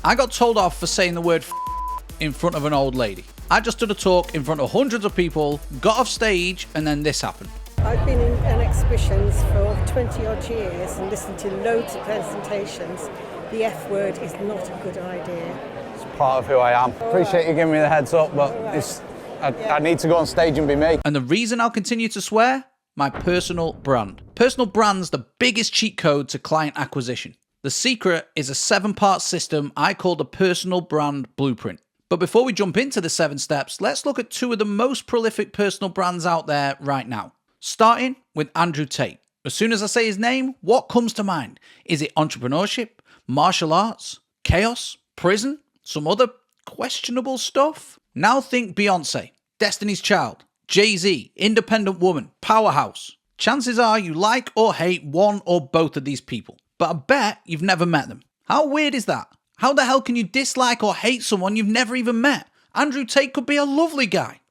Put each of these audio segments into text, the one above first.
I got told off for saying the word in front of an old lady. I just did a talk in front of hundreds of people, got off stage, and then this happened. I've been in exhibitions for 20 odd years and listened to loads of presentations. The F word is not a good idea. It's part of who I am. Appreciate you giving me the heads up, but I need to go on stage and be me. And the reason I'll continue to swear? My personal brand. Personal brand's the biggest cheat code to client acquisition. The secret is a 7-part system I call the personal brand blueprint. But before we jump into the 7 steps, let's look at 2 of the most prolific personal brands out there right now. Starting with Andrew Tate. As soon as I say his name, what comes to mind? Is it entrepreneurship, martial arts, chaos, prison, some other questionable stuff? Now think Beyonce, Destiny's Child, Jay-Z, independent woman, powerhouse. Chances are you like or hate one or both of these people, but I bet you've never met them. How weird is that? How the hell can you dislike or hate someone you've never even met? Andrew Tate could be a lovely guy.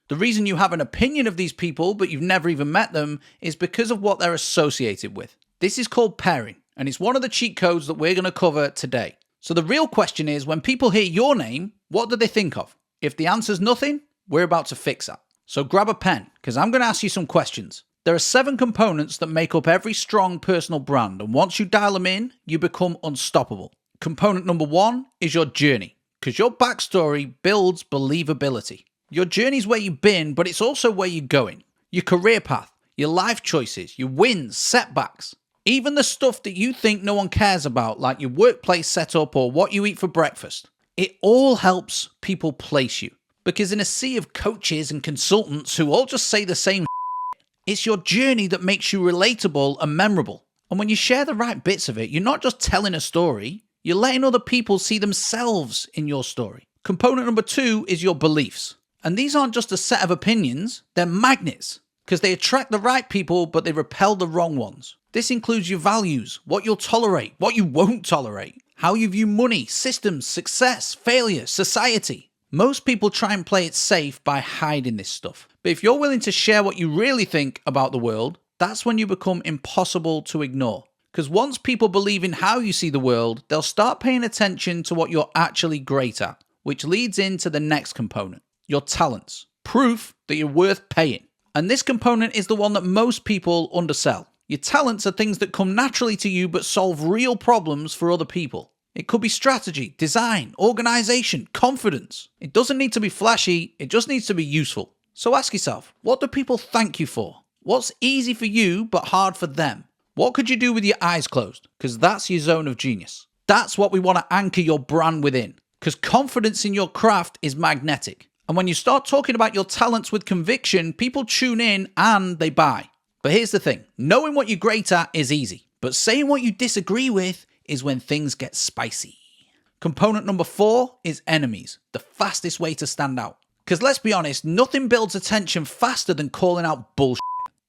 The reason you have an opinion of these people but you've never even met them is because of what they're associated with. This is called pairing, and it's one of the cheat codes that we're going to cover today. So the real question is, when people hear your name, what do they think of? If the answer's nothing, we're about to fix that. So grab a pen, because I'm going to ask you some questions. There are 7 components that make up every strong personal brand, and once you dial them in, you become unstoppable. Component number 1 is your journey, because your backstory builds believability. Your journey's where you've been, but it's also where you're going. Your career path, your life choices, your wins, setbacks. Even the stuff that you think no one cares about, like your workplace setup or what you eat for breakfast. It all helps people place you. Because in a sea of coaches and consultants who all just say the same it's your journey that makes you relatable and memorable. And when you share the right bits of it, you're not just telling a story, you're letting other people see themselves in your story. Component number 2 is your beliefs. And these aren't just a set of opinions, they're magnets. Because they attract the right people, but they repel the wrong ones. This includes your values, what you'll tolerate, what you won't tolerate, how you view money, systems, success, failure, society. Most people try and play it safe by hiding this stuff. But if you're willing to share what you really think about the world, that's when you become impossible to ignore. Because once people believe in how you see the world, they'll start paying attention to what you're actually great at, which leads into the next component, your talents. Proof that you're worth paying. And this component is the one that most people undersell. Your talents are things that come naturally to you but solve real problems for other people. It could be strategy, design, organization, confidence. It doesn't need to be flashy, it just needs to be useful. So ask yourself, what do people thank you for? What's easy for you but hard for them? What could you do with your eyes closed? Because that's your zone of genius. That's what we want to anchor your brand within. Because confidence in your craft is magnetic. And when you start talking about your talents with conviction, people tune in and they buy. But here's the thing, knowing what you're great at is easy. But saying what you disagree with is when things get spicy. Component number 4 is enemies, the fastest way to stand out. Because let's be honest, nothing builds attention faster than calling out bullshit.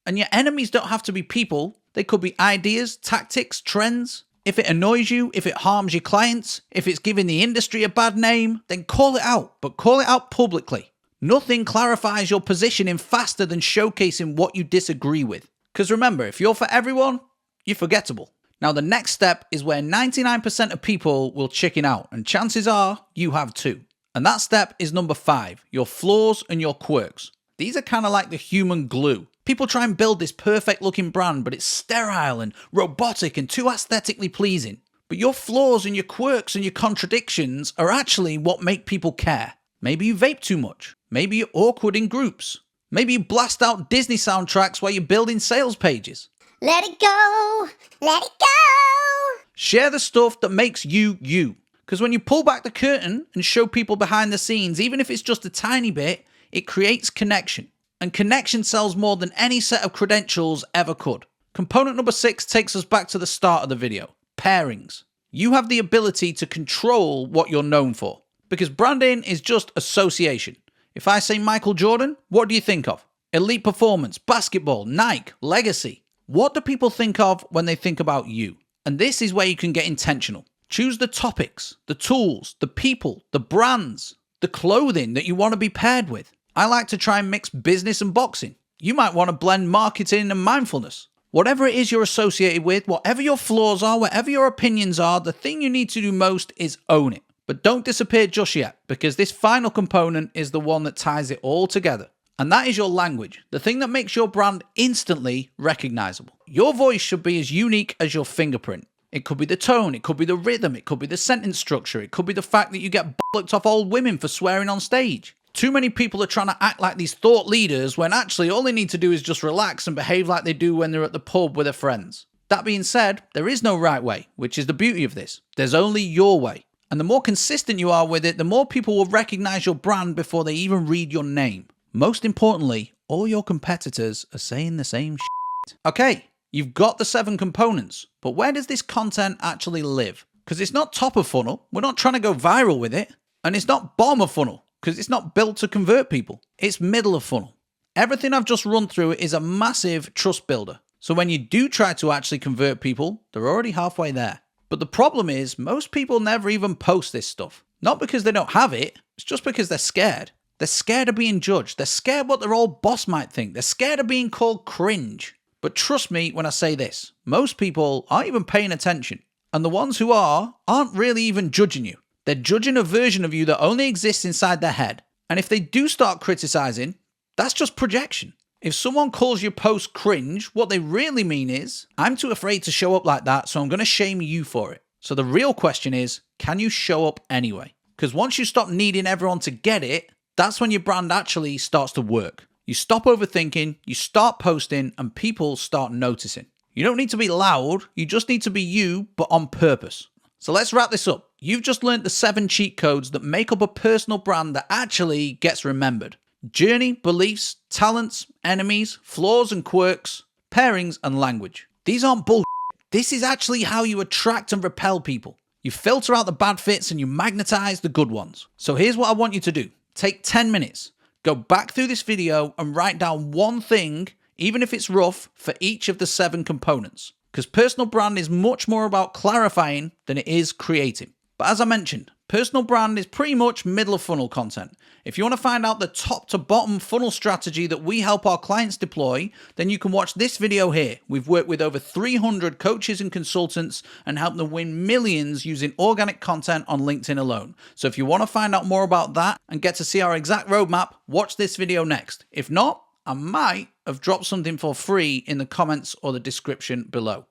And your enemies don't have to be people, they could be ideas, tactics, trends. If it annoys you, if it harms your clients, if it's giving the industry a bad name, then call it out, but call it out publicly. Nothing clarifies your positioning faster than showcasing what you disagree with. Because remember, if you're for everyone, you're forgettable. Now the next step is where 99% of people will chicken out, and chances are you have too. And that step is number 5, your flaws and your quirks. These are kind of like the human glue. People try and build this perfect looking brand, but it's sterile and robotic and too aesthetically pleasing. But your flaws and your quirks and your contradictions are actually what make people care. Maybe you vape too much. Maybe you're awkward in groups. Maybe you blast out Disney soundtracks while you're building sales pages. Let it go, let it go. Share the stuff that makes you, you. Because when you pull back the curtain and show people behind the scenes, even if it's just a tiny bit, it creates connection. And connection sells more than any set of credentials ever could. Component number 6 takes us back to the start of the video. Pairings. You have the ability to control what you're known for. Because branding is just association. If I say Michael Jordan, what do you think of? Elite performance, basketball, Nike, legacy. What do people think of when they think about you? And this is where you can get intentional. Choose the topics, the tools, the people, the brands, the clothing that you want to be paired with. I like to try and mix business and boxing. You might want to blend marketing and mindfulness. Whatever it is you're associated with, whatever your flaws are, whatever your opinions are, the thing you need to do most is own it. But don't disappear just yet, because this final component is the one that ties it all together. And that is your language, the thing that makes your brand instantly recognizable. Your voice should be as unique as your fingerprint. It could be the tone, it could be the rhythm, it could be the sentence structure, it could be the fact that you get bollocked off old women for swearing on stage. Too many people are trying to act like these thought leaders when actually all they need to do is just relax and behave like they do when they're at the pub with their friends. That being said, there is no right way, which is the beauty of this. There's only your way. And the more consistent you are with it, the more people will recognize your brand before they even read your name. Most importantly, all your competitors are saying the same shit. Okay, you've got the 7 components, but where does this content actually live? Because it's not top of funnel, we're not trying to go viral with it, and it's not bottom of funnel, because it's not built to convert people. It's middle of funnel. Everything I've just run through is a massive trust builder. So when you do try to actually convert people, they're already halfway there. But the problem is, most people never even post this stuff. Not because they don't have it, it's just because they're scared. They're scared of being judged. They're scared what their old boss might think. They're scared of being called cringe. But trust me when I say this, most people aren't even paying attention. And the ones who aren't really even judging you. They're judging a version of you that only exists inside their head. And if they do start criticizing, that's just projection. If someone calls your post cringe, what they really mean is, I'm too afraid to show up like that, so I'm going to shame you for it. So the real question is, can you show up anyway? Because once you stop needing everyone to get it, that's when your brand actually starts to work. You stop overthinking, you start posting, and people start noticing. You don't need to be loud, you just need to be you, but on purpose. So let's wrap this up. You've just learned the 7 cheat codes that make up a personal brand that actually gets remembered. Journey, beliefs, talents, enemies, flaws and quirks, pairings, and language. These aren't bullshit. This is actually how you attract and repel people. You filter out the bad fits and you magnetize the good ones. So here's what I want you to do. Take 10 minutes, go back through this video and write down one thing, even if it's rough, for each of the 7 components. Because personal brand is much more about clarifying than it is creating. But as I mentioned, personal brand is pretty much middle of funnel content. If you want to find out the top to bottom funnel strategy that we help our clients deploy, then you can watch this video here. We've worked with over 300 coaches and consultants and helped them win millions using organic content on LinkedIn alone. So if you want to find out more about that and get to see our exact roadmap, watch this video next. If not, I might have dropped something for free in the comments or the description below.